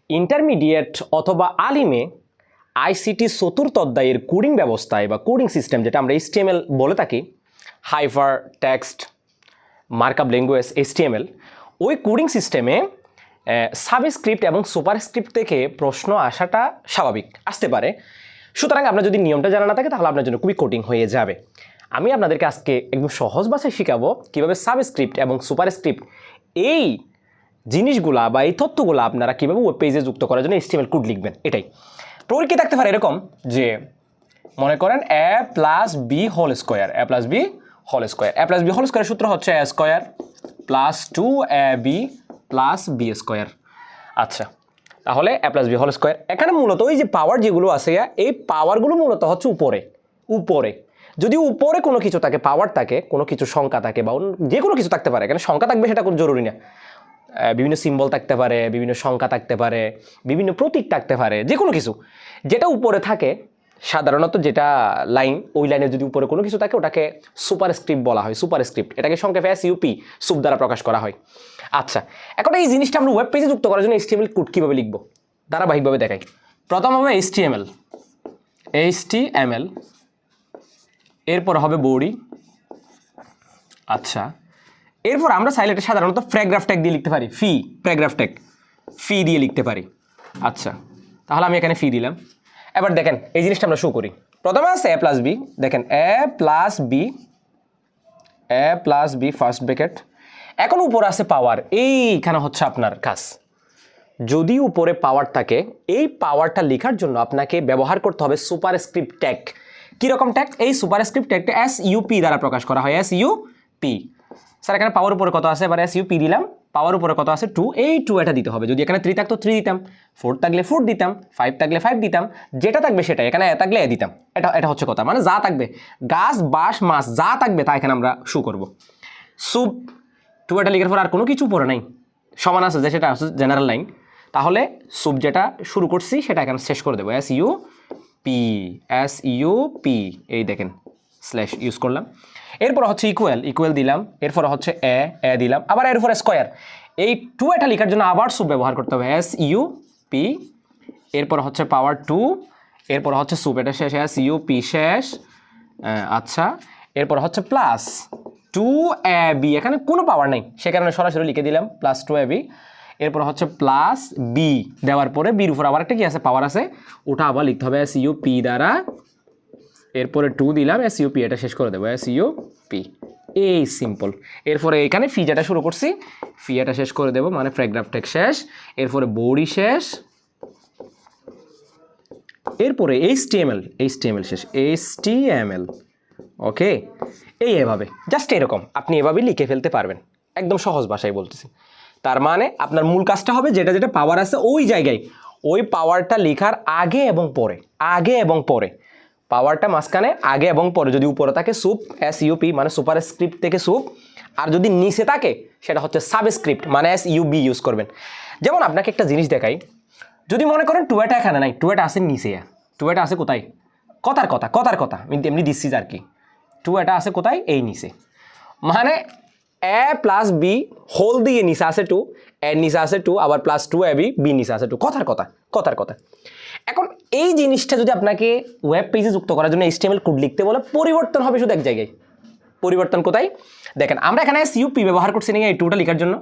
Intermediate অথবা আলিমে ICT চতুর্থ অধ্যায়ের কোডিং ব্যবস্থায় বা কোডিং সিস্টেম যেটা আমরা HTML বলে থাকি, hyper text markup language HTML, ওই কোডিং সিস্টেমে সাবস্ক্রিপ্ট এবং সুপারস্ক্রিপ্ট থেকে প্রশ্ন আসাটা স্বাভাবিক, আসতে পারে। সুতরাং আপনার যদি নিয়মটা জানা না থাকে তাহলে আপনার জন্য খুবই কঠিন হয়ে যাবে। আমি আপনাদেরকে আজকে একদম সহজ ভাষায় শেখাবো কীভাবে সাবস্ক্রিপ্ট এবং সুপারস্ক্রিপ্ট এই জিনিসগুলা বা এই তথ্যগুলো আপনারা কীভাবে ওয়েব পেজে যুক্ত করার জন্য HTML কোড লিখবেন। এটাই পরীক্ষা থাকতে পারে এরকম যে মনে করেন a plus B whole square, a plus B whole square, a plus B whole square সূত্র হচ্ছে a square plus 2ab plus B square. আচ্ছা, তাহলে a plus B whole square, এখানে মূলত ওই যে পাওয়ার যেগুলো আছে এই পাওয়ারগুলো মূলত হচ্ছে উপরে যদি উপরে কোনো কিছু থাকে, পাওয়ার থাকে, কোনো কিছু সংখ্যা থাকে বা যে কোনো কিছু থাকতে পারে, এখানে সংখ্যা থাকবে সেটা কোনো জরুরি না, বিভিন্ন সিম্বল থাকতে পারে, বিভিন্ন সংখ্যা থাকতে পারে, বিভিন্ন প্রতীক থাকতে পারে, যে কোনো কিছু যেটা উপরে থাকে সাধারণত যেটা লাইন, ওই লাইনে যদি উপরে কোনো কিছু থাকে ওটাকে সুপারস্ক্রিপ্ট বলা হয়। সুপারস্ক্রিপ্ট এটাকে সংক্ষেপে SUP সুপ দ্বারা প্রকাশ করা হয়। আচ্ছা, এখন এই জিনিসটা আমরা ওয়েব পেজে যুক্ত করার জন্য HTML কোড কীভাবে লিখবো ধারাবাহিকভাবে দেখাই। প্রথম হবে HTML, এরপর হবে বডি। আচ্ছা, এরপর আমরা চাইলে এটা সাধারণত প্যারাগ্রাফ ট্যাগ দিয়ে লিখতে পারি, প্যারাগ্রাফ ট্যাগ ফি দিয়ে লিখতে পারি। আচ্ছা, তাহলে আমি এখানে ফি দিলাম। এবার দেখেন এই জিনিসটা আমরা শো করি। প্রথমে আছে a প্লাস বি, দেখেন a plus B first bracket. এখন উপরে আছে পাওয়ার, এইখানে হচ্ছে আপনার কাজ। যদি উপরে পাওয়ার থাকে, এই পাওয়ারটা লেখার জন্য আপনাকে ব্যবহার করতে হবে সুপারস্ক্রিপ্ট ট্যাগ। কীরকম ট্যাগ? এই সুপারস্ক্রিপ্ট ট্যাগটা SUP দ্বারা প্রকাশ করা হয়, SUP। স্যার এখানে পাওয়ার উপরে কত আছে, এবার SUP দিলাম, পাওয়ার উপরে কত আছে 2, এই 2 এটা দিতে হবে। যদি এখানে 3 থাকতো 3 দিতাম, 4 থাকলে 4 দিতাম, 5 থাকলে 5 দিতাম, যেটা থাকবে সেটা, এখানে এ থাকলে এ দিতাম। এটা হচ্ছে কথা, মানে যা থাকবে গাছ বাঁশ মাছ যা থাকবে তা এখানে আমরা শো করব। সুপ 2 এটা লিখার পর আর কোনো কিছু পরে নাই, সমান আছে যে সেটা আছে জেনারেল লাইন, তাহলে সুপ যেটা শুরু করছি সেটা এখানে শেষ করে দেবো, SUP। এই দেখেন স্ল্যাশ ইউজ করলাম। এরপর হচ্ছে ইকুয়াল দিলাম, এরপর হচ্ছে এ দিলাম, আবার এরপর স্কোয়ার। এই 2 এটা লেখার জন্য আবার সুপ ব্যবহার করতে হবে, SUP। এরপর হচ্ছে পাওয়ার 2, এরপর হচ্ছে সুপ, এটা শেষ, SUP শেষ। আচ্ছা, এরপর হচ্ছে প্লাস 2ab, এখানে কোনো পাওয়ার নেই সে কারণে সরাসরি লিখে দিলাম প্লাস 2ab। এরপর হচ্ছে প্লাস বি দেওয়ার পরে বির উপর আবার একটা কি আছে, পাওয়ার আছে, ওটা আবার লিখতে হবে SUP দ্বারা। এরপরে 2 দিলাম, SUP, এটা শেষ করে দেবো SUP। এই সিম্পল। এরপরে এখানে ফি যেটা শুরু করছি ফি এটা শেষ করে দেবো, মানে প্যারাগ্রাফ ট্যাগ শেষ। এরপরে বডি শেষ, এরপরে HTML শেষ, HTML। ওকে, এভাবে জাস্ট এরকম আপনি এভাবে লিখে ফেলতে পারবেন, একদম সহজ ভাষায় বলতেছি। তার মানে আপনার মূল কাজটা হবে যেটা পাওয়ার আছে ওই জায়গায়, ওই পাওয়ারটা লেখার আগে এবং পরে পাওয়ারটা মাঝখানে, আগে এবং পরে। যদি উপরে থাকে সুপ, SUP মানে সুপারস্ক্রিপ্ট থেকে সুপ, আর যদি নিচে থাকে সেটা হচ্ছে সাবস্ক্রিপ্ট মানে SUB ইউজ করবেন। যেমন আপনাকে একটা জিনিস দেখাই, যদি মনে করেন 2 এটা এখানে নাই, 2 এটা আছে নিচে, 2 এটা আছে কোথায়, কথার কথা আমি এমনি দিচ্ছি আর কি। 2 এটা আছে কোথায়, এই নিচে, মানে a প্লাস বি হোল দিয়ে নিচে আছে 2, এর নিচে আছে 2, আবার প্লাস 2ab, বি নিচে আছে 2, কথার কথা। এখন এই জিনিসটা যদি আপনাকে ওয়েব পেজে যুক্ত করার জন্য HTML কোড লিখতে বলে, পরিবর্তন হবে শুধু এক জায়গায়। পরিবর্তন কোথায়? দেখেন আমরা এখানে SUP ব্যবহার করছি না এই 2টা লেখার জন্য।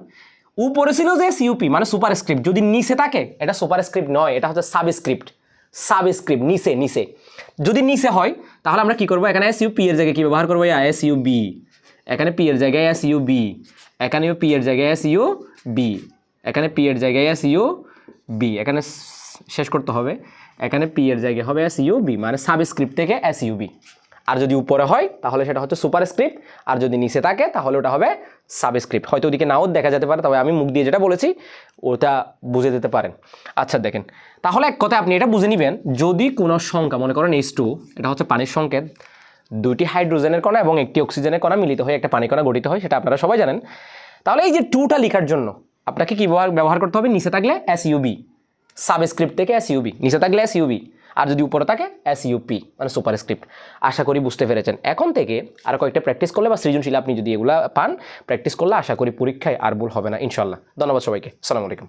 উপরে ছিল যে SUP মানে সুপারস্ক্রিপ্ট, যদি নিচে থাকে এটা সুপারস্ক্রিপ্ট নয়, এটা হচ্ছে সাবস্ক্রিপ্ট নিচে। যদি নিচে হয় তাহলে আমরা কি করব, এখানে SUP এর জায়গায় কি ব্যবহার করবো, SUB। এখানে P এর জায়গায় SUB, এখানে P এর জায়গায় SUB, এখানে P এর জায়গায় SUB, এখানে শেষ করতে হবে, এখানে P এর জায়গায় হবে SUB মানে সাবস্ক্রিপ্ট থেকে SUB। আর যদি উপরে হয় তাহলে সেটা হচ্ছে সুপারস্ক্রিপ্ট, আর যদি নিচে থাকে তাহলে ওটা হবে সাবস্ক্রিপ্ট। হয়তো ওদিকে নাও দেখা যেতে পারে, তবে আমি মুখ দিয়ে যেটা বলেছি ওটা বুঝে দিতে পারেন। আচ্ছা দেখেন, তাহলে এক কথায় আপনি এটা বুঝে নেবেন, যদি কোনো সংখ্যা মনে করেন H2, এটা হচ্ছে পানির সংকেত, 2টি হাইড্রোজেনের কণা এবং 1টি অক্সিজেনের কণা মিলিত হয়ে একটা পানি কণা গঠিত হয়, সেটা আপনারা সবাই জানেন। তাহলে এই যে 2টা লেখার জন্য আপনাকে কি ব্যবহার করতে হবে, নিচে থাকলে SUB, সাবস্ক্রিপ্ট থেকে SUB, নিচে থাকলে SUB, আর যদি উপরে থাকে SUP মানে সুপারস্ক্রিপ্ট। আশা করি বুঝতে পেরেছেন। এখন থেকে আর কয়েকটা প্র্যাকটিস করলে বা সৃজনশীল আপনি যদি এগুলা পান, প্র্যাকটিস করলে আশা করি পরীক্ষায় আর ভুল হবে না ইনশাল্লাহ। ধন্যবাদ সবাইকে, আসসালামু আলাইকুম।